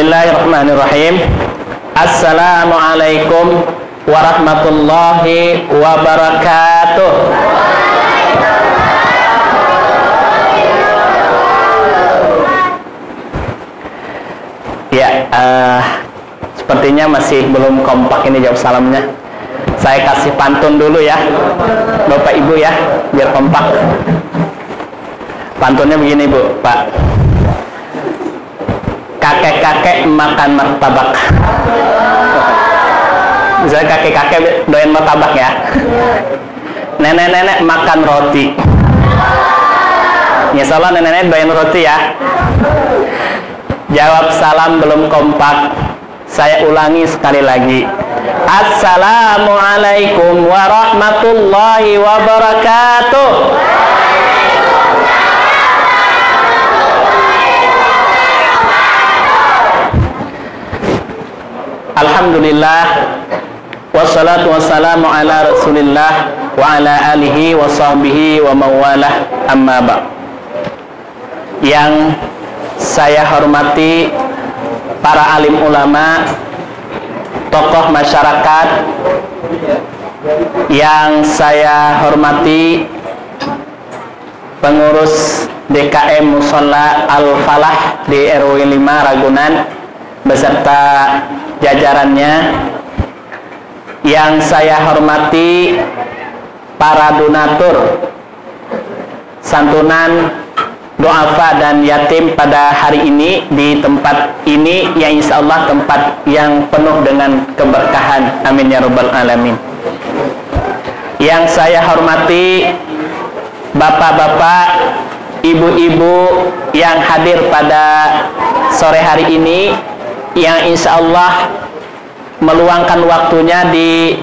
Bismillahirrahmanirrahim. Assalamualaikum warahmatullahi wabarakatuh. Ya, sepertinya masih belum kompak ini jawab salamnya. Saya kasih pantun dulu ya, Bapak Ibu ya, biar kompak. Pantunnya begini Bu, Pak. Kakek-kakek makan martabak. Misalnya kakek-kakek doyan martabak ya. Nenek-nenek makan roti. Insya Allah nenek-nenek doyan roti ya. Jawab salam belum kompak. Saya ulangi sekali lagi. Assalamualaikum warahmatullahi wabarakatuh. Alhamdulillah, wassalatu wassalamu ala rasulillah wa ala alihi wa sahbihi wa mawalah, amma ba'd. Yang saya hormati para alim ulama, tokoh masyarakat, yang saya hormati pengurus DKM Mushola Al-Falah di RW 5 Ragunan beserta jajarannya, yang saya hormati para donatur santunan du'afa dan yatim pada hari ini di tempat ini, yang insya Allah tempat yang penuh dengan keberkahan, amin ya rabbal alamin. Yang saya hormati bapak-bapak, ibu-ibu yang hadir pada sore hari ini, yang insya Allah meluangkan waktunya di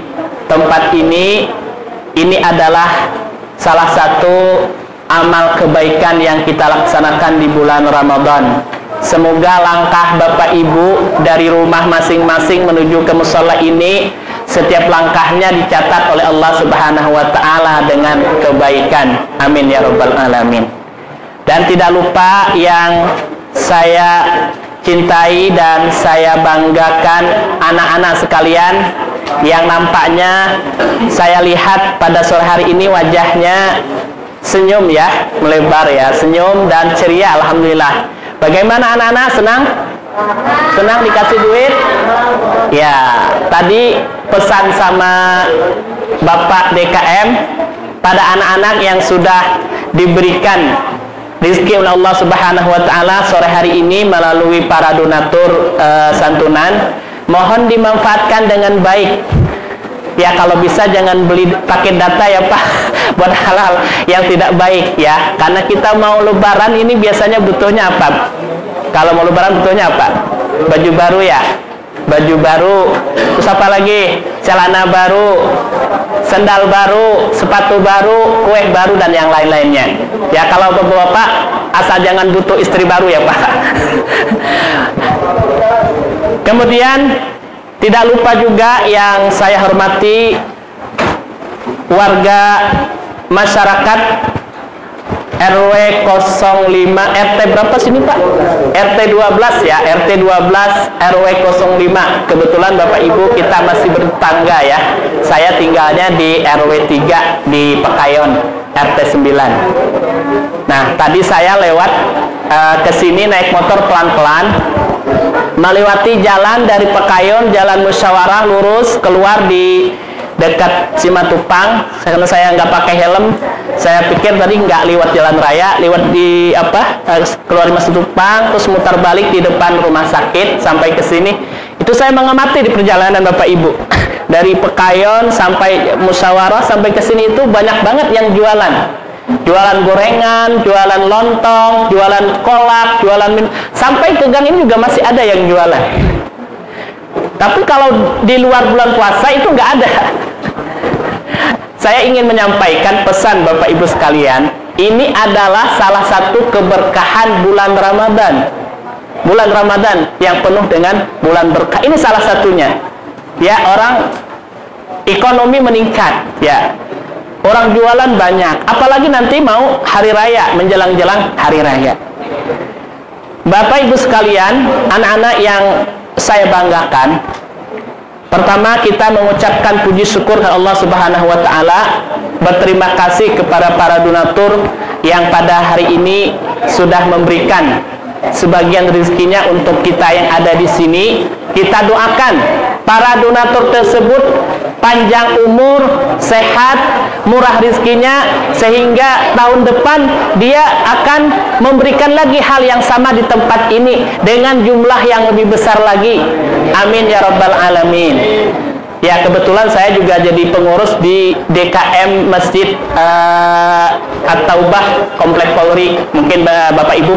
tempat ini. Ini adalah salah satu amal kebaikan yang kita laksanakan di bulan Ramadan. Semoga langkah Bapak Ibu dari rumah masing-masing menuju ke mushola ini, setiap langkahnya dicatat oleh Allah Subhanahu wa Ta'ala dengan kebaikan, amin ya rabbal alamin. Dan tidak lupa yang saya cintai dan saya banggakan, anak-anak sekalian, yang nampaknya saya lihat pada sore hari ini wajahnya senyum ya, melebar ya, senyum dan ceria, alhamdulillah. Bagaimana anak-anak, senang? Senang dikasih duit? Ya, tadi pesan sama Bapak DKM pada anak-anak yang sudah diberikan rizki oleh Allah Subhanahu wa Ta'ala sore hari ini melalui para donatur santunan, mohon dimanfaatkan dengan baik ya. Kalau bisa jangan beli pakai data ya Pak, buat hal-hal yang tidak baik ya, karena kita mau lebaran ini biasanya butuhnya apa? Kalau mau lebaran butuhnya apa? Baju baru ya, baju baru, terus apa lagi? Celana baru, sendal baru, sepatu baru, kue baru, dan yang lain-lainnya ya. Kalau bapak-bapak asal jangan butuh istri baru ya Pak. Kemudian tidak lupa juga yang saya hormati warga masyarakat RW 05, RT berapa sini Pak? RT 12 ya, RT 12 RW 05. Kebetulan Bapak Ibu kita masih bertetangga ya. Saya tinggalnya di RW 3 di Pekayon, RT 9. Nah, tadi saya lewat ke sini naik motor pelan-pelan, melewati jalan dari Pekayon, jalan Musyawarah lurus keluar di dekat Simatupang. Karena saya nggak pakai helm, saya pikir tadi nggak lewat jalan raya, lewat di keluar di Simatupang, terus mutar balik di depan rumah sakit sampai ke sini. Itu saya mengamati di perjalanan Bapak Ibu dari Pekayon sampai Musyawarah sampai ke sini, itu banyak banget yang jualan gorengan, jualan lontong, jualan kolak, jualan minum, sampai ke gang ini juga masih ada yang jualan. Tapi kalau di luar bulan puasa itu nggak ada. Saya ingin menyampaikan pesan Bapak Ibu sekalian, ini adalah salah satu keberkahan bulan Ramadan. Bulan Ramadan yang penuh dengan bulan berkah. Ini salah satunya. Ya, orang ekonomi meningkat, ya. Orang jualan banyak, apalagi nanti mau hari raya, menjelang-jelang hari raya. Bapak Ibu sekalian, anak-anak yang saya banggakan, pertama kita mengucapkan puji syukur kepada Allah Subhanahu wa taala, berterima kasih kepada para donatur yang pada hari ini sudah memberikan sebagian rezekinya untuk kita yang ada di sini. Kita doakan para donatur tersebut panjang umur, sehat, murah rezekinya, sehingga tahun depan dia akan memberikan lagi hal yang sama di tempat ini dengan jumlah yang lebih besar lagi. Amin ya rabbal alamin. Ya, kebetulan saya juga jadi pengurus di DKM Masjid At-Taubah Komplek Polri. Mungkin Bapak Ibu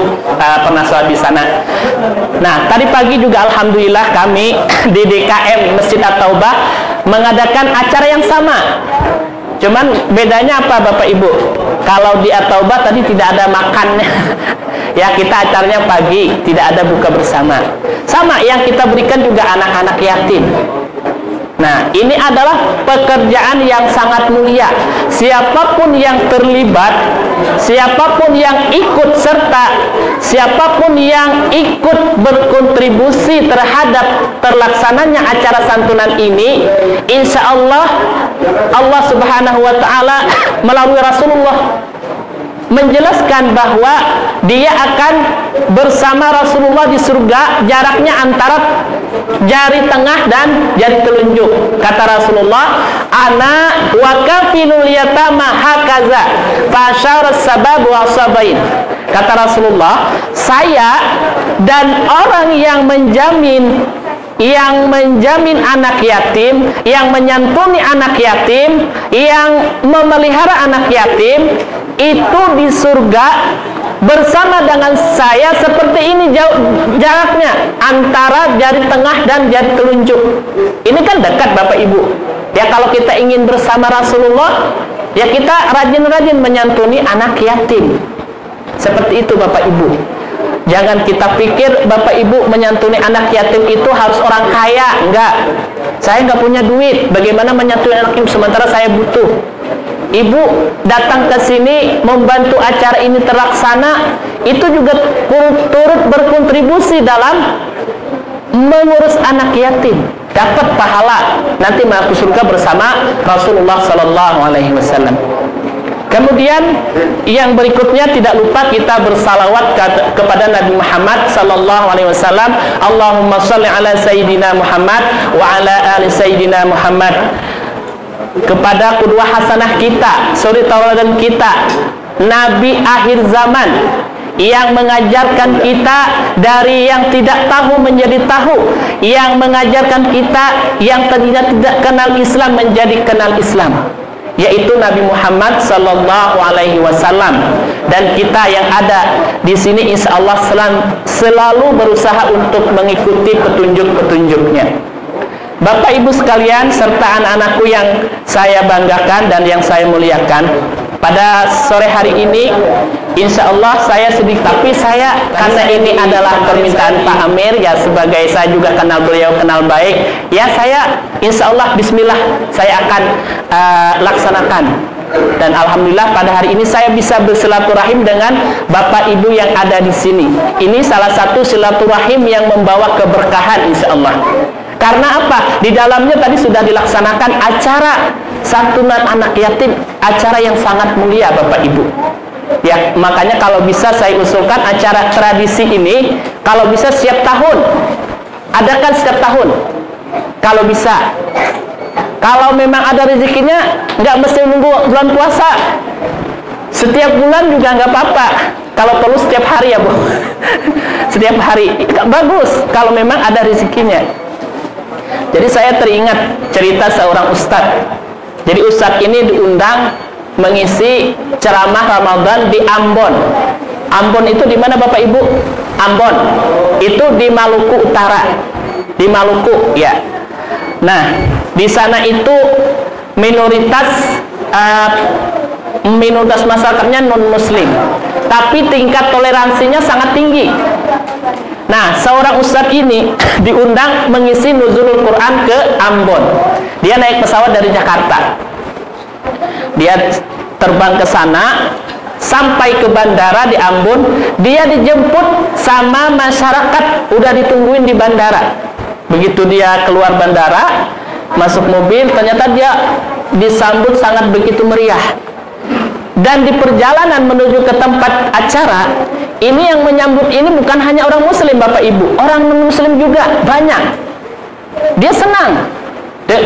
pernah sholat di sana. Nah, tadi pagi juga alhamdulillah kami di DKM Masjid At-Taubah mengadakan acara yang sama. Cuman bedanya apa Bapak Ibu? Kalau di At-Taubah tadi tidak ada makannya. Ya, kita acaranya pagi, tidak ada buka bersama. Sama yang kita berikan juga anak-anak yatim. Nah, ini adalah pekerjaan yang sangat mulia. Siapapun yang terlibat, siapapun yang ikut serta, siapapun yang ikut berkontribusi terhadap terlaksananya acara santunan ini, insya Allah, Allah Subhanahu wa ta'ala melalui Rasulullah menjelaskan bahwa dia akan bersama Rasulullah di surga, jaraknya antara jari tengah dan jari telunjuk. Kata Rasulullah, ana wa kafilul yatama hakaza fasyara sabab wa sabain. Kata Rasulullah, saya dan orang yang menjamin anak yatim, yang menyantuni anak yatim, yang memelihara anak yatim, itu di surga bersama dengan saya seperti ini jaraknya antara jari tengah dan jari telunjuk. Ini kan dekat Bapak Ibu. Ya, kalau kita ingin bersama Rasulullah, ya kita rajin-rajin menyantuni anak yatim. Seperti itu Bapak Ibu. Jangan kita pikir Bapak Ibu menyantuni anak yatim itu harus orang kaya. Enggak. Saya enggak punya duit, bagaimana menyantuni anak yatim sementara saya butuh? Ibu datang ke sini membantu acara ini terlaksana, itu juga turut berkontribusi dalam mengurus anak yatim, dapat pahala nanti masuk surga bersama Rasulullah Sallallahu Alaihi Wasallam. Kemudian yang berikutnya tidak lupa kita bersalawat kepada Nabi Muhammad Sallallahu Alaihi Wasallam. Allahumma sholli ala Sayyidina Muhammad wa ala ali Sayyidina Muhammad. Kepada qudwah hasanah kita, suri tauladan kita, Nabi akhir zaman yang mengajarkan kita dari yang tidak tahu menjadi tahu, yang mengajarkan kita yang tidak kenal Islam menjadi kenal Islam, yaitu Nabi Muhammad Sallallahu Alaihi Wasallam. Dan kita yang ada di sini insya Allah selalu berusaha untuk mengikuti petunjuk-petunjuknya. Bapak Ibu sekalian serta anak-anakku yang saya banggakan dan yang saya muliakan, pada sore hari ini insya Allah saya sedikit, tapi saya karena ini adalah permintaan Pak Amir, ya sebagai saya juga kenal beliau, kenal baik, ya saya insya Allah bismillah saya akan laksanakan. Dan alhamdulillah pada hari ini saya bisa bersilaturahim dengan Bapak Ibu yang ada di sini. Ini salah satu silaturahim yang membawa keberkahan insya Allah. Karena apa? Di dalamnya tadi sudah dilaksanakan acara santunan anak yatim, acara yang sangat mulia Bapak Ibu. Ya, makanya kalau bisa saya usulkan acara tradisi ini, kalau bisa setiap tahun, adakan setiap tahun. Kalau bisa. Kalau memang ada rezekinya, nggak mesti nunggu bulan puasa. Setiap bulan juga nggak apa-apa. Kalau perlu setiap hari ya Bu. Setiap hari. Bagus kalau memang ada rezekinya. Jadi saya teringat cerita seorang ustadz. Jadi ustadz ini diundang mengisi ceramah Ramadan di Ambon. Ambon itu di mana Bapak Ibu? Ambon itu di Maluku Utara, di Maluku ya. Nah, di sana itu minoritas masyarakatnya non Muslim, tapi tingkat toleransinya sangat tinggi. Nah, seorang ustadz ini diundang mengisi nuzulul Quran ke Ambon. Dia naik pesawat dari Jakarta. Dia terbang ke sana sampai ke bandara di Ambon, dia dijemput sama masyarakat, udah ditungguin di bandara. Begitu dia keluar bandara, masuk mobil, ternyata dia disambut sangat begitu meriah. Dan di perjalanan menuju ke tempat acara, ini yang menyambut ini bukan hanya orang muslim Bapak Ibu, orang non-muslim juga banyak. Dia senang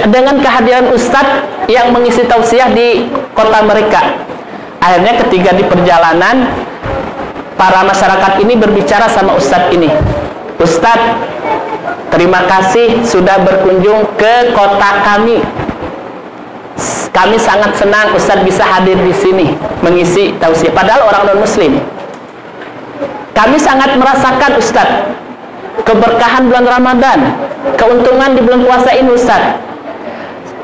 dengan kehadiran ustadz yang mengisi tausiah di kota mereka. Akhirnya ketika di perjalanan, para masyarakat ini berbicara sama ustadz ini, "Ustadz, terima kasih sudah berkunjung ke kota kami. Kami sangat senang Ustadz bisa hadir di sini mengisi tausiah." Padahal orang non-muslim. "Kami sangat merasakan Ustadz keberkahan bulan Ramadan, keuntungan di bulan puasa ini Ustadz.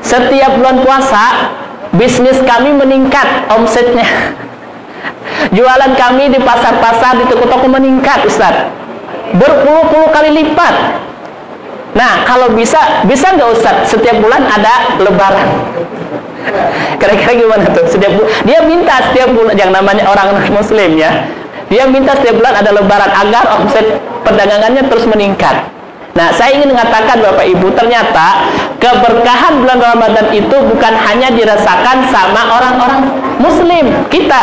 Setiap bulan puasa bisnis kami meningkat omsetnya. Jualan kami di pasar-pasar, di toko-toko meningkat Ustadz, berpuluh-puluh kali lipat. Nah, kalau bisa nggak Ustadz setiap bulan ada lebaran?" Kira-kira gimana tuh? Dia minta setiap bulan, yang namanya orang muslim ya, dia minta setiap bulan ada lebaran agar omset perdagangannya terus meningkat. Nah, saya ingin mengatakan Bapak Ibu, ternyata keberkahan bulan Ramadan itu bukan hanya dirasakan sama orang-orang muslim kita,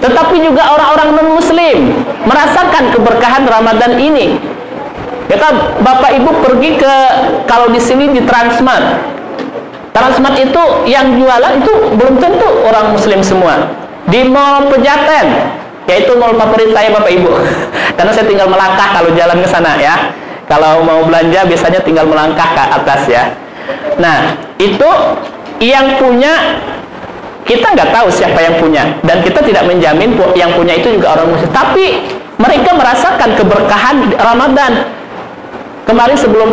tetapi juga orang-orang non-muslim merasakan keberkahan Ramadan ini. Ya kan, Bapak Ibu pergi ke, kalau di sini di Transmart. Transmart itu yang jualan itu belum tentu orang muslim semua. Di Mall Pejaten, yaitu mall favorit saya Bapak Ibu, karena saya tinggal melangkah kalau jalan ke sana ya. Kalau mau belanja biasanya tinggal melangkah ke atas ya. Nah, itu yang punya, kita nggak tahu siapa yang punya, dan kita tidak menjamin yang punya itu juga orang muslim. Tapi mereka merasakan keberkahan Ramadan. Kemarin sebelum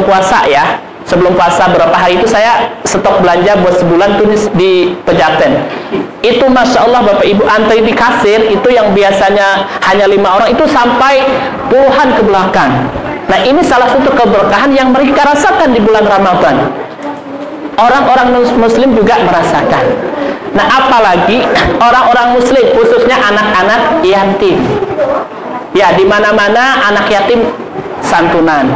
puasa ya, sebelum puasa berapa hari itu saya stok belanja buat sebulan tuh di Pejaten. Itu Masya Allah Bapak Ibu, antri di kasir itu yang biasanya hanya 5 orang itu sampai puluhan ke belakang. Nah, ini salah satu keberkahan yang mereka rasakan di bulan Ramadan. Orang-orang muslim juga merasakan. Nah, apalagi orang-orang muslim, khususnya anak-anak yatim. Ya, di mana-mana anak yatim santunan.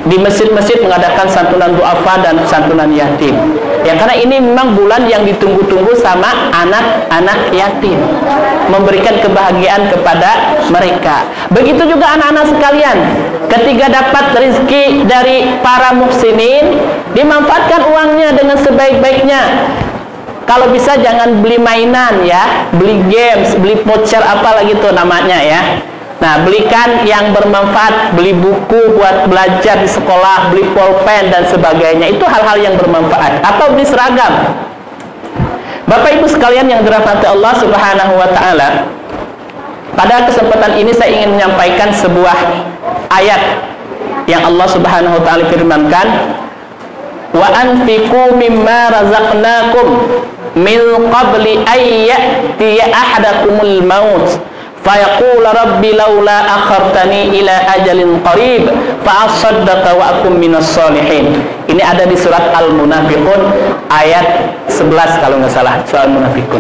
Di masjid-masjid mengadakan santunan duafa dan santunan yatim. Ya, karena ini memang bulan yang ditunggu-tunggu sama anak-anak yatim, memberikan kebahagiaan kepada mereka. Begitu juga anak-anak sekalian, ketika dapat rezeki dari para muhsinin, dimanfaatkan uangnya dengan sebaik-baiknya. Kalau bisa jangan beli mainan ya, beli games, beli voucher apalagi tuh namanya ya. Nah, belikan yang bermanfaat, beli buku buat belajar di sekolah, beli pulpen dan sebagainya. Itu hal-hal yang bermanfaat. Atau beli seragam. Bapak Ibu sekalian yang dirahmati Allah Subhanahu wa taala, pada kesempatan ini saya ingin menyampaikan sebuah ayat yang Allah Subhanahu wa taala firmankan, "Wa anfiqu mimma razaqnakum min qabli ay ya'tiya ahadakumul maut fayaqul rabbi laula akhartani ila ajalin qarib fa asaddaqa wa akum minas solihin." Ini ada di surat Al-Munafiqun ayat 11 kalau nggak salah, surah Al-Munafiqun.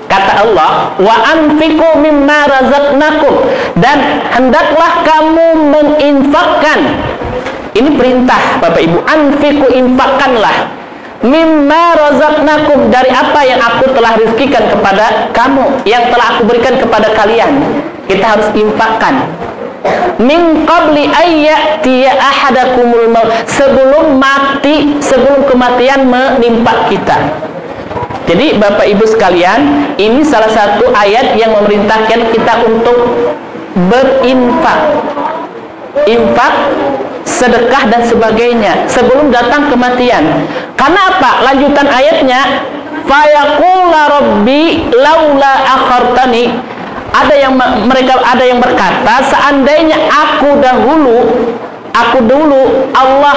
Kata Allah, "Wa anfiqu mimma razaqnakum," dan hendaklah kamu menginfakkan. Ini perintah Bapak Ibu, anfiqu, infakkanlah, mimma razaqnakum, dari apa yang aku telah rizkikan kepada kamu, yang telah aku berikan kepada kalian. Kita harus infakkan. Min qabli ayyatiya ahadakumul maut, sebelum mati, sebelum kematian menimpa kita. Jadi Bapak Ibu sekalian, ini salah satu ayat yang memerintahkan kita untuk berinfak, infak, sedekah dan sebagainya sebelum datang kematian. Karena apa? Lanjutan ayatnya, fayaqula rabbi laula akhartani. Ada yang berkata, seandainya aku dulu Allah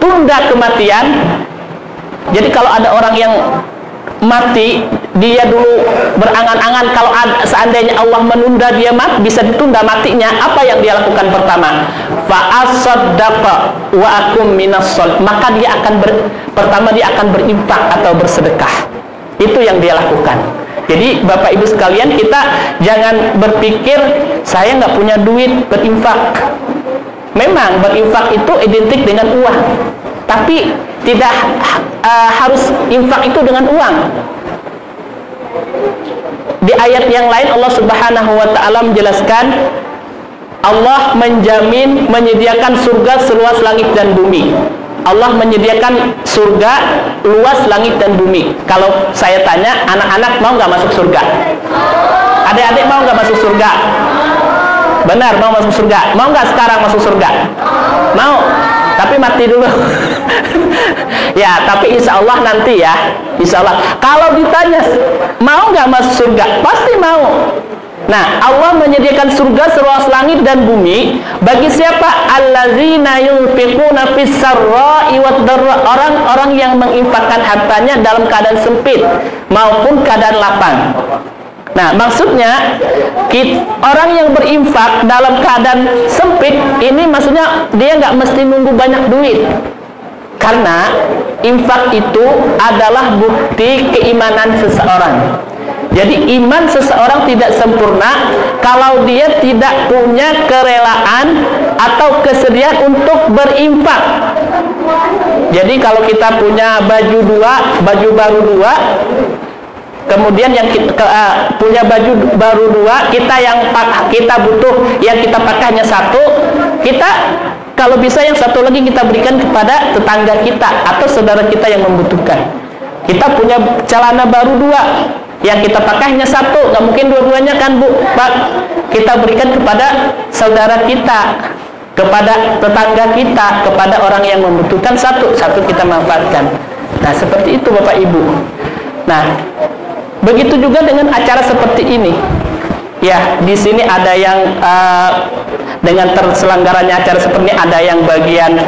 tunda kematian. Jadi kalau ada orang yang mati, dia dulu berangan-angan kalau seandainya Allah menunda dia mati, bisa ditunda matinya, apa yang dia lakukan pertama? Fa asaddaqa wa akum minas sholihin, maka dia akan pertama dia akan berinfak atau bersedekah. Itu yang dia lakukan. Jadi Bapak Ibu sekalian, kita jangan berpikir saya nggak punya duit berinfak. Memang berinfak itu identik dengan uang, tapi tidak harus infak itu dengan uang. Di ayat yang lain Allah Subhanahu wa taala menjelaskan, Allah menjamin menyediakan surga seluas langit dan bumi. Allah menyediakan surga luas langit dan bumi. Kalau saya tanya, anak-anak mau nggak masuk surga? Adik-adik mau nggak masuk surga? Benar, mau masuk surga. Mau nggak sekarang masuk surga? Mau, tapi mati dulu. Ya, tapi insya Allah nanti ya, insya Allah. Kalau ditanya mau nggak masuk surga, pasti mau. Nah, Allah menyediakan surga seluas langit dan bumi bagi siapa? Allazina yunfiquna fis-sarra'i wad-dharra, orang-orang yang menginfakkan hartanya dalam keadaan sempit maupun keadaan lapang. Nah, maksudnya orang yang berinfak dalam keadaan sempit ini maksudnya dia nggak mesti nunggu banyak duit. Karena infak itu adalah bukti keimanan seseorang. Jadi iman seseorang tidak sempurna kalau dia tidak punya kerelaan atau kesediaan untuk berinfak. Jadi kalau kita punya baju baru dua, kemudian yang kita punya baju baru dua, kita butuh yang kita pakai hanya satu, kita kalau bisa yang satu lagi kita berikan kepada tetangga kita atau saudara kita yang membutuhkan. Kita punya celana baru dua, yang kita pakai hanya satu, nggak mungkin dua-duanya kan Bu, Pak. Kita berikan kepada saudara kita, kepada tetangga kita, kepada orang yang membutuhkan, satu kita manfaatkan. Nah, seperti itu Bapak Ibu. Nah, begitu juga dengan acara seperti ini. Ya, di sini ada yang dengan terselenggaranya acara seperti ini, ada yang bagian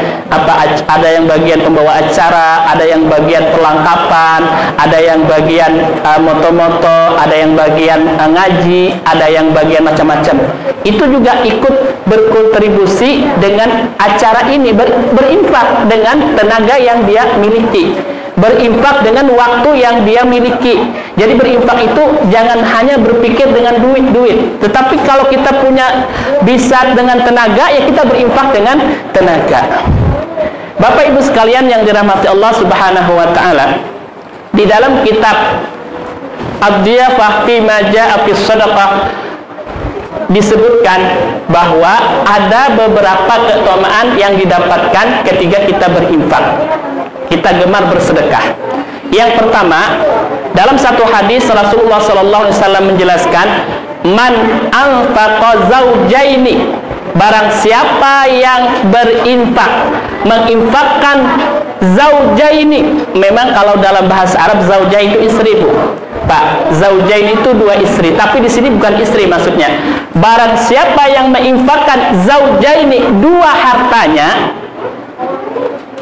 ada yang bagian pembawa acara, ada yang bagian perlengkapan, ada yang bagian moto-moto, ada yang bagian ngaji, ada yang bagian macam-macam. Itu juga ikut berkontribusi dengan acara ini, berinfak dengan tenaga yang dia miliki, berinfak dengan waktu yang dia miliki. Jadi berinfak itu jangan hanya berpikir dengan duit, tetapi kalau kita punya bisa dengan tenaga, ya kita berinfak dengan tenaga. Bapak Ibu sekalian yang dirahmati Allah Subhanahu wa taala, di dalam kitab Ad-Diyafah fi ma jaa fi Shadaqah disebutkan bahwa ada beberapa keutamaan yang didapatkan ketika kita berinfak, kita gemar bersedekah. Yang pertama, dalam satu hadis Rasulullah SAW menjelaskan, man anfaqa zaujaini, barang siapa yang berinfak, menginfakkan zaujaini. Memang kalau dalam bahasa Arab zaujain itu istri Bu, Pak. Zaujain itu dua istri, tapi di sini bukan istri maksudnya. Barang siapa yang menginfakkan zaujaini, dua hartanya,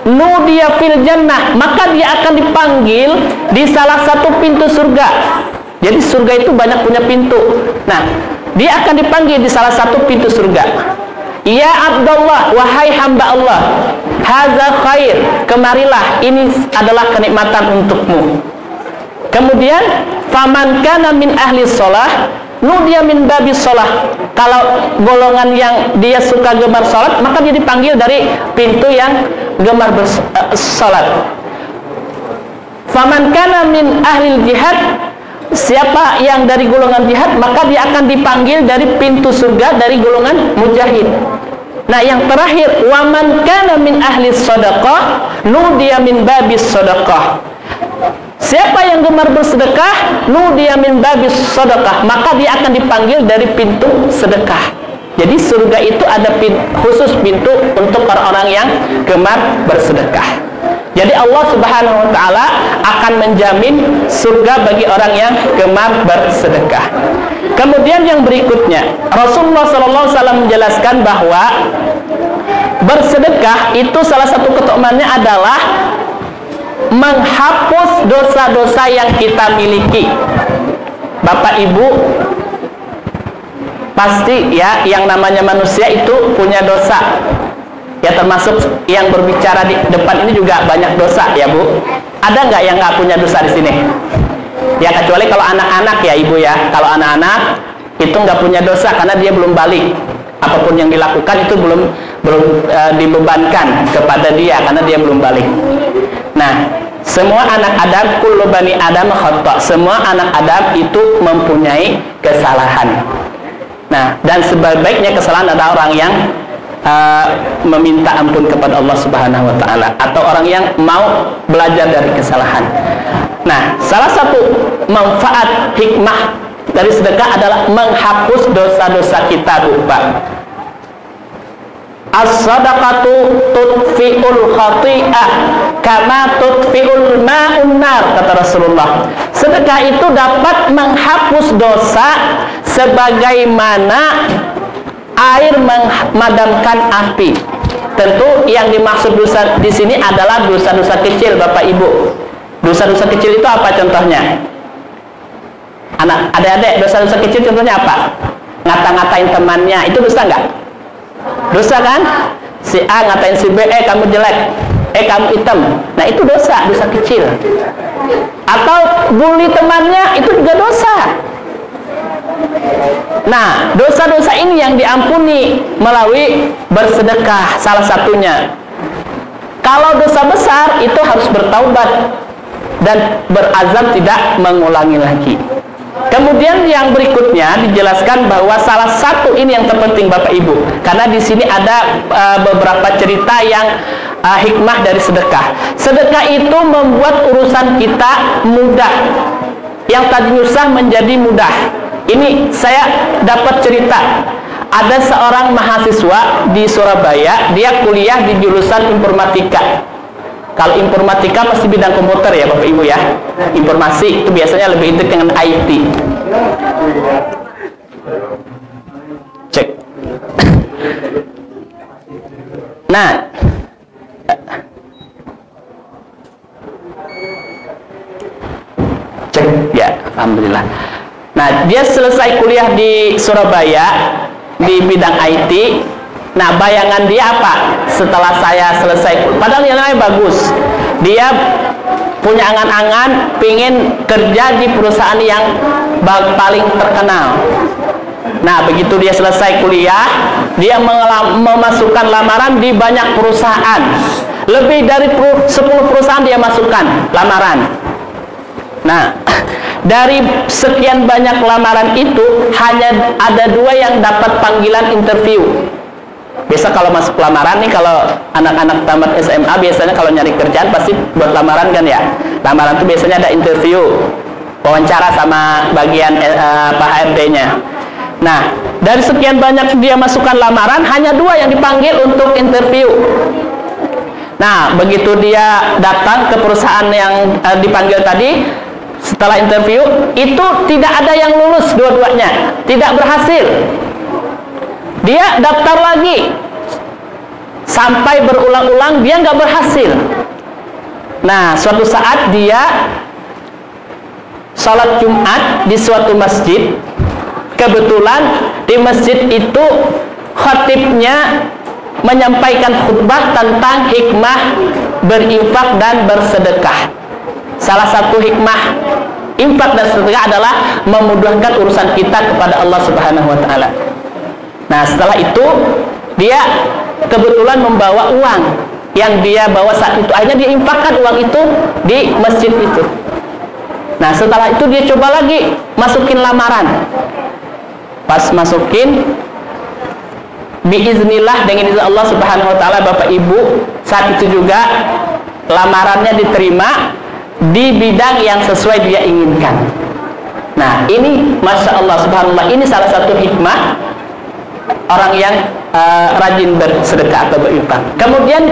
nudiya fil jannah, maka dia akan dipanggil di salah satu pintu surga. Jadi surga itu banyak punya pintu. Nah, dia akan dipanggil di salah satu pintu surga. Ya Abdullah, wahai hamba Allah, hadza khair, kemarilah, ini adalah kenikmatan untukmu. Kemudian faman kana min ahli sholah, nudiya min babis sholah. Kalau golongan yang dia suka gemar sholat, maka dia dipanggil dari pintu yang gemar bersolat. Faman kana min ahli jihad, siapa yang dari golongan jihad, maka dia akan dipanggil dari pintu surga dari golongan mujahid. Nah, yang terakhir, waman kana min ahli shadaqah, nudiya min babis shadaqah. Siapa yang gemar bersedekah, nudiya min babis sedekah, maka dia akan dipanggil dari pintu sedekah. Jadi surga itu ada khusus pintu untuk orang-orang yang gemar bersedekah. Jadi Allah Subhanahu wa taala akan menjamin surga bagi orang yang gemar bersedekah. Kemudian yang berikutnya, Rasulullah SAW menjelaskan bahwa bersedekah itu salah satu keutamaannya adalah menghapus dosa-dosa yang kita miliki. Bapak Ibu pasti ya, yang namanya manusia itu punya dosa. Ya, termasuk yang berbicara di depan ini juga banyak dosa ya Bu. Ada nggak yang nggak punya dosa di sini? Ya kecuali kalau anak-anak ya ibu ya. Kalau anak-anak itu nggak punya dosa karena dia belum balik. Apapun yang dilakukan itu belum dibebankan kepada dia karena dia belum balik. Nah, semua anak Adam, kullu bani Adam khata'. Semua anak Adam itu mempunyai kesalahan. Nah, dan sebaik-baiknya kesalahan adalah orang yang meminta ampun kepada Allah Subhanahu wa taala atau orang yang mau belajar dari kesalahan. Nah, salah satu manfaat hikmah dari sedekah adalah menghapus dosa-dosa kita, Bu, Pak. As-sadaqatu tudfi'ul khati'ah kama tudfi'ul ma'un nar, kata Rasulullah. Sedekah itu dapat menghapus dosa sebagaimana air memadamkan api. Tentu yang dimaksud dosa di sini adalah dosa-dosa kecil, Bapak Ibu. Dosa-dosa kecil itu apa contohnya? Adik-adik, dosa-dosa kecil contohnya apa? Ngata-ngatain temannya, itu dosa nggak? Dosa kan? Si A ngatain si B, kamu jelek, kamu hitam. Nah itu dosa kecil. Atau bully temannya, itu juga dosa. Nah, dosa-dosa ini yang diampuni melalui bersedekah salah satunya. Kalau dosa besar itu harus bertaubat dan berazam tidak mengulangi lagi. Kemudian yang berikutnya dijelaskan bahwa salah satu ini yang terpenting Bapak Ibu, karena di sini ada beberapa cerita yang hikmah dari sedekah. Sedekah itu membuat urusan kita mudah. Yang tadi susah menjadi mudah. Ini saya dapat cerita. Ada seorang mahasiswa di Surabaya, dia kuliah di jurusan informatika. Kalau informatika pasti bidang komputer ya Bapak Ibu ya. Informasi itu biasanya lebih identik dengan IT. Cek. Nah, cek ya, alhamdulillah. Nah, dia selesai kuliah di Surabaya di bidang IT. Nah, bayangan dia apa? Setelah saya selesai, padahal nilainya bagus, dia punya angan-angan pingin kerja di perusahaan yang paling terkenal. Nah, begitu dia selesai kuliah, dia memasukkan lamaran di banyak perusahaan. Lebih dari 10 perusahaan dia masukkan lamaran. Nah, dari sekian banyak lamaran itu hanya ada 2 yang dapat panggilan interview. Biasa kalau masuk lamaran nih, kalau anak-anak tamat SMA biasanya kalau nyari kerjaan pasti buat lamaran kan ya. Lamaran itu biasanya ada interview, wawancara sama bagian HRD-nya. Nah, dari sekian banyak dia masukkan lamaran, hanya 2 yang dipanggil untuk interview. Nah, begitu dia datang ke perusahaan yang dipanggil tadi, setelah interview, itu tidak ada yang lulus dua-duanya, tidak berhasil. Dia daftar lagi sampai berulang-ulang, dia nggak berhasil. Nah, suatu saat dia sholat Jumat di suatu masjid. Kebetulan di masjid itu khatibnya menyampaikan khutbah tentang hikmah berinfak dan bersedekah. Salah satu hikmah infak dan sedekah adalah memudahkan urusan kita kepada Allah Subhanahu wa taala. Nah, setelah itu dia kebetulan membawa uang yang dia bawa saat itu. Akhirnya dia infakkan uang itu di masjid itu. Nah, setelah itu dia coba lagi masukin lamaran. Pas masukin, biiznillah dengan izin Allah Subhanahu wa taala, Bapak Ibu, saat itu juga lamarannya diterima di bidang yang sesuai dia inginkan. Nah, ini Masya Allah, Subhanallah, ini salah satu hikmah orang yang rajin bersedekah atau berinfak. Kemudian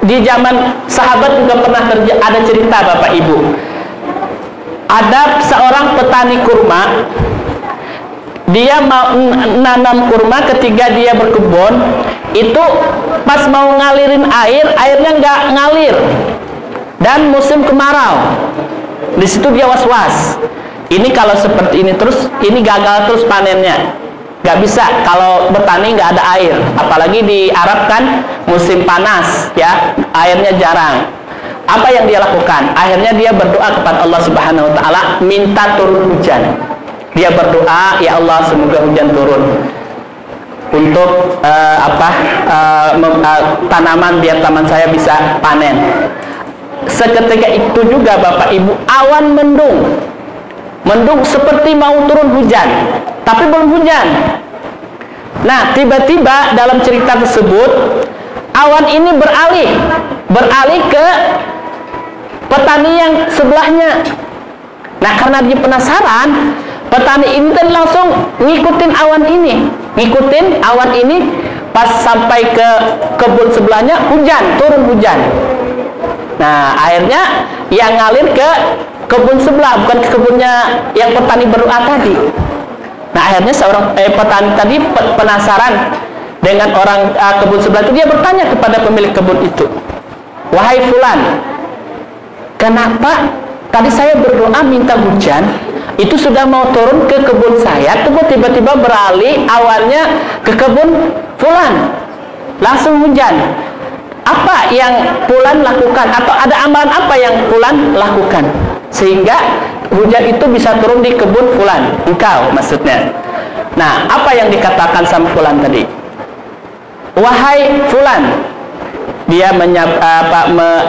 di zaman sahabat juga pernah ada cerita Bapak Ibu. Ada seorang petani kurma. Dia mau nanam kurma, ketika dia berkebun, itu pas mau ngalirin air, airnya nggak ngalir. Dan musim kemarau. Di situ dia was-was. Ini kalau seperti ini terus, ini gagal terus panennya. Gak bisa kalau bertani nggak ada air, apalagi di Arab kan musim panas ya, airnya jarang. Apa yang dia lakukan? Akhirnya dia berdoa kepada Allah Subhanahu wa taala, minta turun hujan. Dia berdoa, ya Allah, semoga hujan turun untuk tanaman, biar taman saya bisa panen. Seketika itu juga Bapak Ibu, awan mendung seperti mau turun hujan, tapi belum hujan. Nah, tiba-tiba dalam cerita tersebut awan ini beralih ke petani yang sebelahnya. Nah, karena dia penasaran, petani ini kan langsung ngikutin awan ini, pas sampai ke kebun sebelahnya turun hujan. Nah, akhirnya yang ngalir ke kebun sebelah, bukan ke kebunnya yang petani berdoa tadi. Nah, akhirnya seorang petani tadi penasaran dengan orang kebun sebelah itu. Dia bertanya kepada pemilik kebun itu, wahai fulan, kenapa tadi saya berdoa minta hujan, itu sudah mau turun ke kebun saya, tiba-tiba beralih awalnya ke kebun fulan, langsung hujan. Apa yang fulan lakukan, atau ada amalan apa yang fulan lakukan sehingga hujan itu bisa turun di kebun fulan? Engkau maksudnya. Nah, apa yang dikatakan sama fulan tadi? Wahai fulan, dia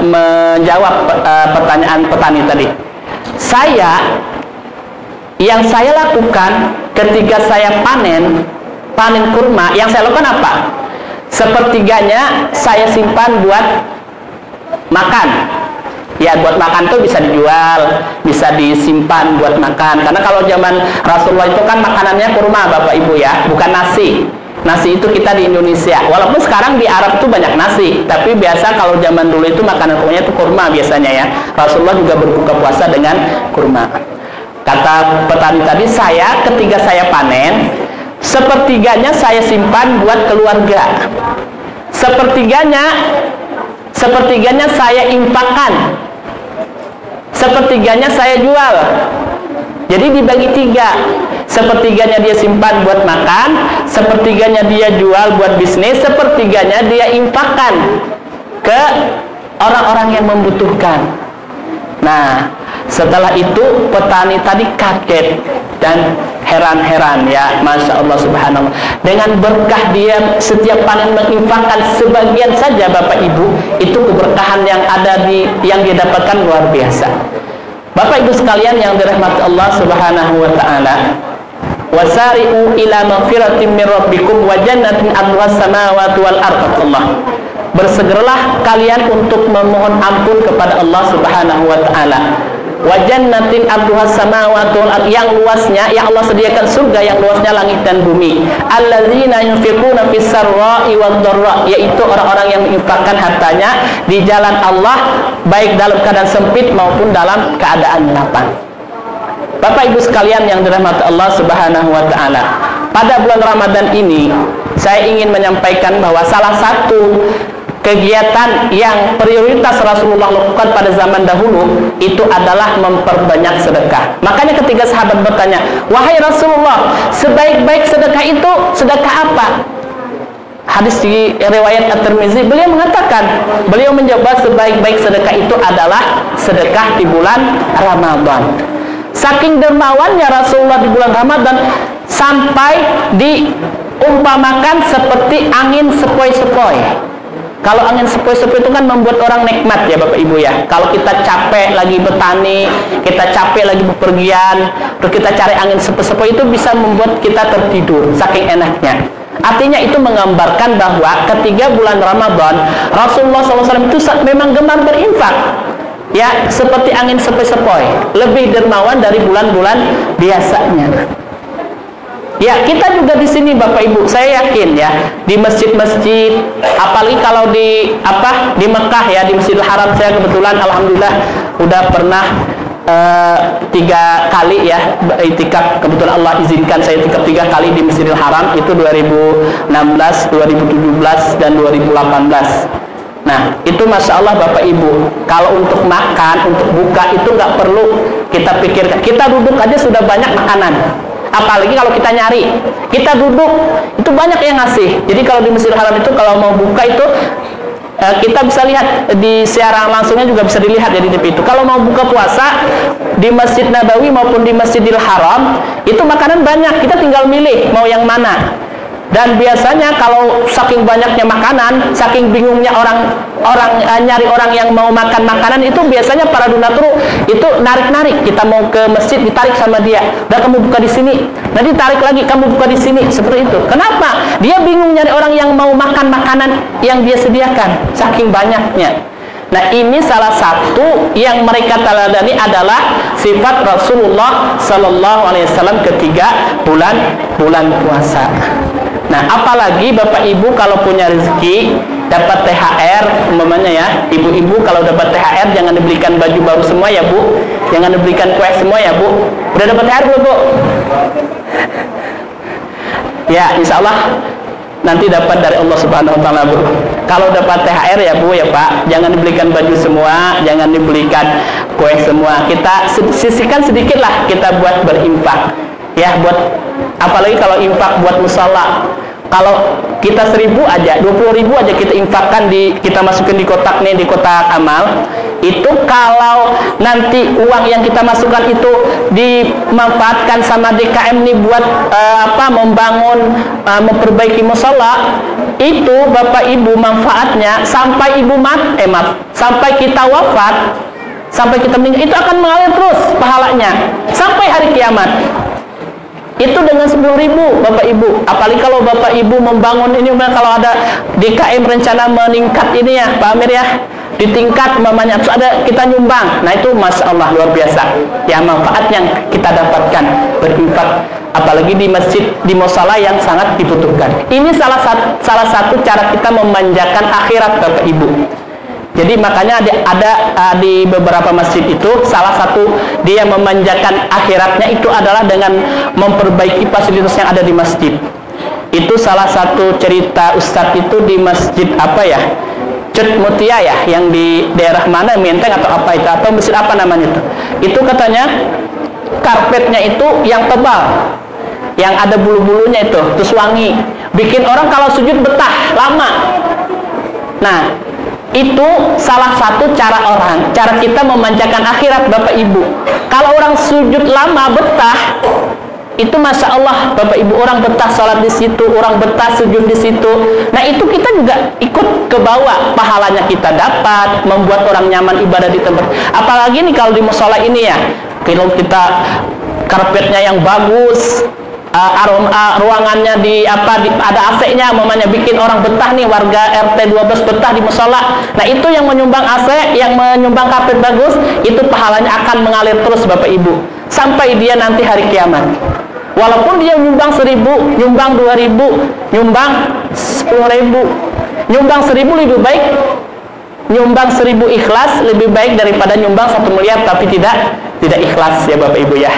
menjawab pertanyaan petani tadi. Yang saya lakukan ketika saya panen kurma, yang saya lakukan apa? Sepertiganya saya simpan buat makan. Ya, buat makan tuh bisa dijual, bisa disimpan buat makan. Karena kalau zaman Rasulullah itu kan makanannya kurma, Bapak Ibu ya, bukan nasi. Nasi itu kita di Indonesia. Walaupun sekarang di Arab tuh banyak nasi, tapi biasa kalau zaman dulu itu makanan kurmanya itu kurma biasanya ya. Rasulullah juga berbuka puasa dengan kurma. Kata petani tadi, ketika saya panen, sepertiganya saya simpan buat keluarga, sepertiganya saya infakkan, sepertiganya saya jual. Jadi dibagi 3, sepertiganya dia simpan buat makan, sepertiganya dia jual buat bisnis, sepertiganya dia infakkan ke orang-orang yang membutuhkan. Nah, setelah itu petani tadi kaget dan heran-heran ya, Masya Allah subhanallah. Dengan berkah dia setiap panen menginfakkan sebagian saja Bapak Ibu, itu keberkahan yang yang dia dapatkan luar biasa. Bapak Ibu sekalian yang dirahmati Allah Subhanahu wa taala, wasari'u ila magfiratin min rabbikum wa jannatin 'arduhas samawati wal ardh. Allah, bersegeralah kalian untuk memohon ampun kepada Allah Subhanahu wa taala. Wa jannatin 'arduhas samawati wal ardh, yang luasnya, yang Allah sediakan surga yang luasnya langit dan bumi. Alladzina yunfiquna fis sarra'i wad dharra, yaitu orang-orang yang menginfakkan hartanya di jalan Allah baik dalam keadaan sempit maupun dalam keadaan lapang. Bapak Ibu sekalian yang dirahmati Allah Subhanahu wa taala, pada bulan Ramadan ini saya ingin menyampaikan bahwa salah satu kegiatan yang prioritas Rasulullah lakukan pada zaman dahulu itu adalah memperbanyak sedekah. Makanya ketika sahabat bertanya, wahai Rasulullah, sebaik-baik sedekah itu sedekah apa? Hadis di riwayat At-Tirmizi, beliau mengatakan, beliau menjawab, sebaik-baik sedekah itu adalah sedekah di bulan Ramadan. Saking dermawannya Rasulullah di bulan Ramadan sampai diumpamakan seperti angin sepoi-sepoi. Kalau angin sepoi-sepoi itu kan membuat orang nikmat ya Bapak Ibu ya. Kalau kita capek lagi bertani, kita capek lagi bepergian, terus kita cari angin sepoi-sepoi, itu bisa membuat kita tertidur saking enaknya. Artinya itu menggambarkan bahwa ketika bulan Ramadan Rasulullah SAW itu memang gemar berinfak. Ya, seperti angin sepoi-sepoi, lebih dermawan dari bulan-bulan biasanya. Ya, kita juga di sini Bapak Ibu, saya yakin ya, di masjid-masjid, apalagi kalau di Mekah ya, di Masjidil Haram, saya kebetulan alhamdulillah udah pernah 3 kali ya itikaf. Kebetulan Allah izinkan saya itikaf 3 kali di Masjidil Haram, itu 2016, 2017 dan 2018. Nah, itu Masya Allah Bapak Ibu, kalau untuk makan, untuk buka itu nggak perlu kita pikirkan. Kita duduk aja sudah banyak makanan. Apalagi kalau kita nyari, kita duduk, itu banyak yang ngasih. Jadi kalau di Masjidil Haram itu kalau mau buka itu kita bisa lihat di siaran langsungnya juga bisa dilihat ya di TV itu. Kalau mau buka puasa di Masjid Nabawi maupun di Masjidil Haram itu makanan banyak, kita tinggal milih mau yang mana. Dan biasanya kalau saking banyaknya makanan, saking bingungnya orang nyari orang yang mau makan makanan, itu biasanya para donatur itu narik-narik. Kita mau ke masjid ditarik sama dia. Udah kamu buka di sini. Nanti tarik lagi kamu buka di sini. Seperti itu. Kenapa? Dia bingung nyari orang yang mau makan makanan yang dia sediakan. Saking banyaknya. Nah, ini salah satu yang mereka teladani adalah sifat Rasulullah Sallallahu Alaihi Wasallam ketika bulan puasa. Nah, apalagi Bapak Ibu kalau punya rezeki dapat THR umpamanya ya, ibu-ibu kalau dapat THR jangan dibelikan baju baru semua ya Bu, jangan dibelikan kue semua ya Bu. Udah dapat THR belum Bu? Ya, insya Allah nanti dapat dari Allah Subhanahu Wa Taala Bu. Kalau dapat THR ya Bu ya Pak, jangan dibelikan baju semua, jangan dibelikan kue semua. Kita sisihkan sedikit lah kita buat berinfak. Ya, buat apalagi kalau infak buat musala. Kalau kita 1.000 aja, 20.000 aja kita infakkan kita masukin di kotak nih, di kotak amal. Itu kalau nanti uang yang kita masukkan itu dimanfaatkan sama DKM nih buat membangun, memperbaiki musala, itu Bapak Ibu manfaatnya sampai sampai kita wafat, sampai kita meninggal, itu akan mengalir terus pahalanya sampai hari kiamat. Itu dengan 10.000 Bapak Ibu. Apalagi kalau Bapak Ibu membangun ini, kalau ada DKM rencana meningkat ini ya Pak Amir ya, di tingkat mamanya terus ada kita nyumbang. Nah itu Masya Allah luar biasa ya, manfaat yang kita dapatkan berinfak, apalagi di masjid, di musala yang sangat dibutuhkan. Ini salah satu cara kita memanjakan akhirat Bapak Ibu. Jadi makanya ada di beberapa masjid itu salah satu dia memanjakan akhiratnya itu adalah dengan memperbaiki fasilitas yang ada di masjid. Itu salah satu cerita Ustadz itu di masjid apa ya, Cut Mutia ya, yang di daerah mana, Menteng atau apa itu, atau masjid apa namanya itu katanya karpetnya itu yang tebal, yang ada bulu-bulunya itu, terus wangi, bikin orang kalau sujud betah lama. Nah itu salah satu cara kita memanjakan akhirat Bapak Ibu. Kalau orang sujud lama betah, itu Masya Allah Bapak Ibu, orang betah sholat di situ, orang betah sujud di situ. Nah itu kita juga ikut ke bawah, pahalanya kita dapat, membuat orang nyaman ibadah di tempat. Apalagi nih kalau di mushola ini ya, kalau kita karpetnya yang bagus, ruangannya ada AC-nya, mamanya bikin orang betah nih, warga RT 12 betah di mushola. Nah itu yang menyumbang AC, yang menyumbang karpet bagus, itu pahalanya akan mengalir terus Bapak Ibu sampai dia nanti hari kiamat. Walaupun dia nyumbang 1.000, nyumbang 2.000, nyumbang 10.000, nyumbang 1.000 lebih baik, nyumbang 1.000 ikhlas lebih baik daripada nyumbang 1 miliar tapi tidak ikhlas ya Bapak Ibu ya.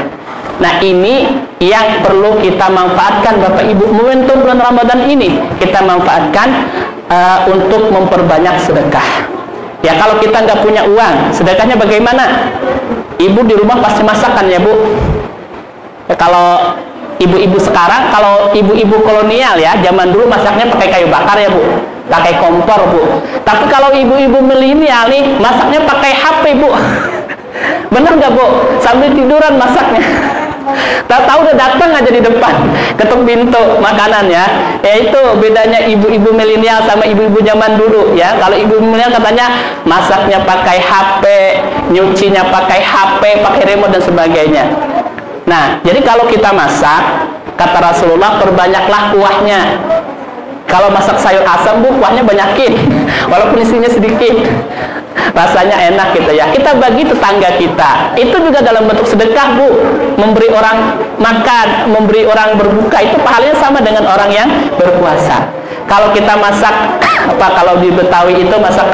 Nah ini yang perlu kita manfaatkan Bapak Ibu, momentum bulan Ramadan ini kita manfaatkan untuk memperbanyak sedekah. Ya kalau kita nggak punya uang, sedekahnya bagaimana? Ibu di rumah pasti masakan ya Bu. Ya, kalau ibu-ibu sekarang, kalau ibu-ibu kolonial ya, zaman dulu masaknya pakai kayu bakar ya Bu, pakai kompor Bu. Tapi kalau ibu-ibu milenial nih masaknya pakai HP Bu. Bener nggak Bu? Sambil tiduran masaknya. Tahu udah datang aja di depan ketuk pintu makanan ya. Itu bedanya ibu-ibu milenial sama ibu-ibu zaman dulu ya. Kalau ibu milenial katanya masaknya pakai HP, nyucinya pakai HP, pakai remote dan sebagainya. Nah, jadi kalau kita masak, kata Rasulullah, perbanyaklah kuahnya. Kalau masak sayur asam Bu, kuahnya banyakin walaupun isinya sedikit, rasanya enak gitu ya. Kita bagi tetangga kita, itu juga dalam bentuk sedekah Bu. Memberi orang makan, memberi orang berbuka, itu pahalanya sama dengan orang yang berpuasa. Kalau kita masak kalau di Betawi itu masak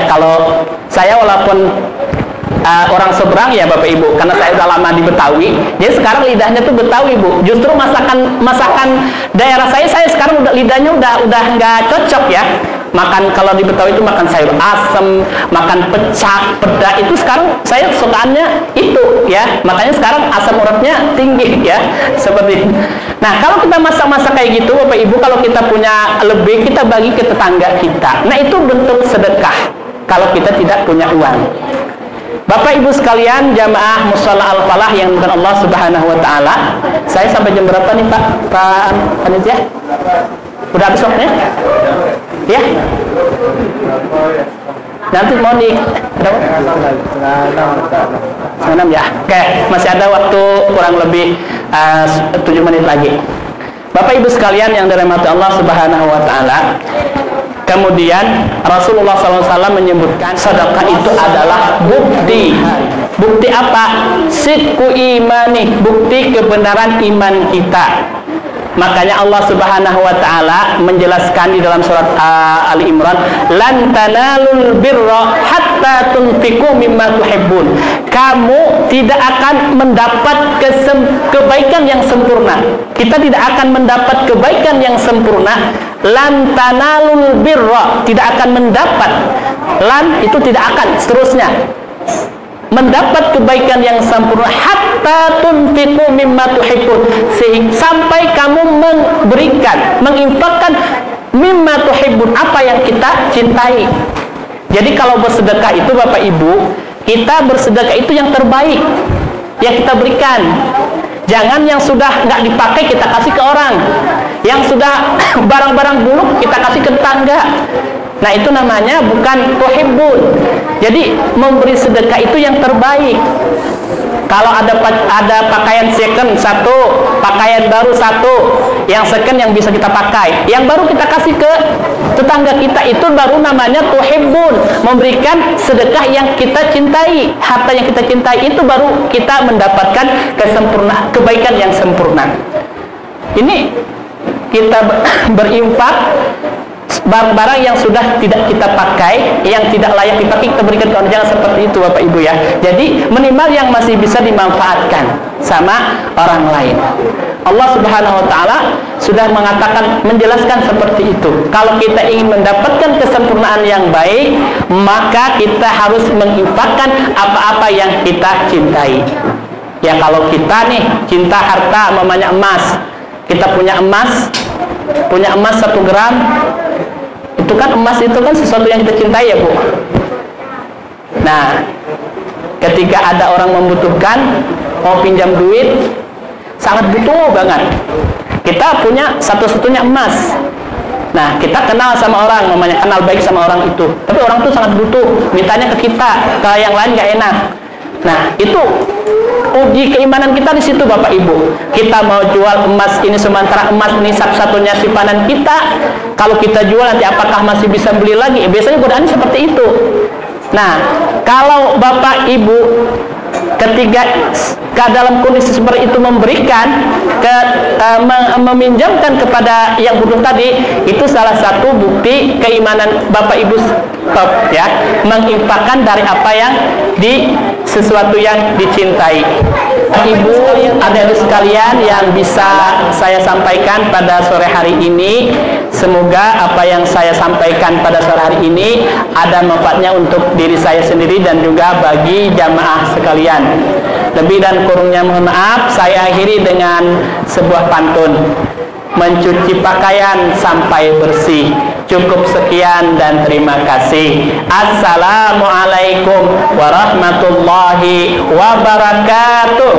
kalau saya walaupun orang seberang ya Bapak Ibu, karena saya udah lama di Betawi, jadi sekarang lidahnya tuh Betawi Bu. Justru masakan daerah saya sekarang lidahnya udah nggak cocok ya. makan, kalau di Betawi itu makan sayur asem, makan pecak, peda, itu sekarang saya sukaannya itu ya, makanya sekarang asam uratnya tinggi ya, seperti itu. Nah, kalau kita masak-masak kayak gitu Bapak Ibu, kalau kita punya lebih, kita bagi ke tetangga kita. Nah, itu bentuk sedekah kalau kita tidak punya uang. Bapak Ibu sekalian, jamaah Mushola Al-Falah yang bukan Allah Subhanahu wa taala. Saya sampai jam berapa nih Pak Panitia? Udah habis waktunya? Ya? Nanti mau di berapa? Setengah 6 ya. Oke, masih ada waktu kurang lebih 7 menit lagi. Bapak Ibu sekalian yang dirahmati Allah Subhanahu wa taala. Kemudian Rasulullah SAW menyebutkan sedekah itu adalah bukti. Bukti apa? Sidqu imani, bukti kebenaran iman kita. Makanya Allah Subhanahu wa taala menjelaskan di dalam surat Ali Imran, lan tanalul birra hatta tunfiqu mimma tuhibbun. Kamu tidak akan mendapat kebaikan yang sempurna. Kita tidak akan mendapat kebaikan yang sempurna. Lan tanalul birra, tidak akan mendapat. Lan itu tidak akan, seterusnya. Mendapat kebaikan yang sempurna hatta tunfiqu mimma tuhibbun, sampai kamu memberikan, menginfakkan mimma tuhibbun, apa yang kita cintai. Jadi kalau bersedekah itu Bapak Ibu, kita bersedekah itu yang terbaik yang kita berikan. Jangan yang sudah nggak dipakai kita kasih ke orang, yang sudah barang-barang buluk kita kasih ke tetangga. Nah, itu namanya bukan tuhibbun. Jadi memberi sedekah itu yang terbaik. Kalau ada pakaian second satu, pakaian baru satu, yang second yang bisa kita pakai, yang baru kita kasih ke tetangga kita, itu baru namanya tuhibbun, memberikan sedekah yang kita cintai, harta yang kita cintai, itu baru kita mendapatkan kesempurnaan, kebaikan yang sempurna. Ini kita berinfak barang-barang yang sudah tidak kita pakai, yang tidak layak dipakai, kita berikan ke orang. Jangan seperti itu Bapak Ibu ya. Jadi minimal yang masih bisa dimanfaatkan sama orang lain. Allah Subhanahu wa taala sudah mengatakan, menjelaskan seperti itu. Kalau kita ingin mendapatkan kesempurnaan yang baik, maka kita harus menginfakkan apa-apa yang kita cintai. Ya, kalau kita nih cinta harta, mamanya emas, kita punya emas 1 gram, itu kan emas itu kan sesuatu yang kita cintai ya Bu. Nah, ketika ada orang membutuhkan, mau pinjam duit, sangat butuh banget, kita punya satu-satunya emas. Nah, kita kenal sama orang, namanya kenal baik sama orang itu, tapi orang itu sangat butuh, mintanya ke kita, ke yang lain nggak enak. Nah, itu uji keimanan kita di situ Bapak Ibu. Kita mau jual emas ini, sementara emas ini satu-satunya simpanan kita. Kalau kita jual nanti apakah masih bisa beli lagi? Biasanya godaan seperti itu. Nah, kalau Bapak Ibu ketika dalam kondisi seperti itu memberikan meminjamkan kepada yang butuh tadi, itu salah satu bukti keimanan Bapak Ibu ya, menginfakkan dari apa yang sesuatu yang dicintai. Ibu, adik-adik sekalian yang bisa saya sampaikan pada sore hari ini, semoga apa yang saya sampaikan pada sore hari ini ada manfaatnya untuk diri saya sendiri dan juga bagi jamaah sekalian. Lebih dan kurangnya mohon maaf. Saya akhiri dengan sebuah pantun. Mencuci pakaian sampai bersih. Cukup sekian dan terima kasih. Assalamualaikum warahmatullahi wabarakatuh.